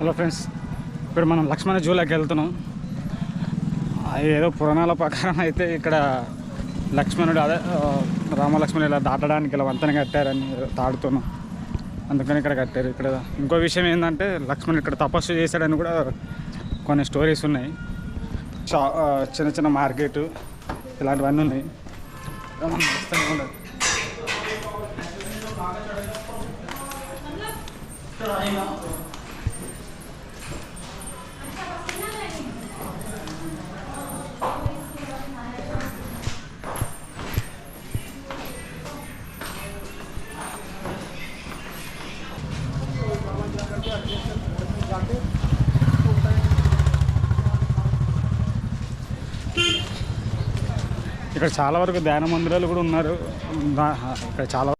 Hello friends, ఇప్పుడు మనం లక్ష్మణ జూలోకి వెళ్తున్నాం. ఏదో పురాణాల ప్రకారం అయితే ఇక్కడ లక్ష్మణుడు అదే రామలక్ష్మణుడు ఇలా దాటడానికి ఇలా వంతెన కట్టారని తాడుతున్నాం. అందుకని ఇక్కడ కట్టారు. ఇక్కడ ఇంకో విషయం ఏంటంటే లక్ష్మణుడు ఇక్కడ తపస్సు చేశాడని కూడా కొన్ని స్టోరీస్ ఉన్నాయి. చిన్న చిన్న మార్కెట్ ఇలాంటివన్నీ ఉన్నాయి. ఇక్కడ చాలా వరకు ధ్యాన మందిరాలు కూడా ఉన్నారు. ఇక్కడ చాలా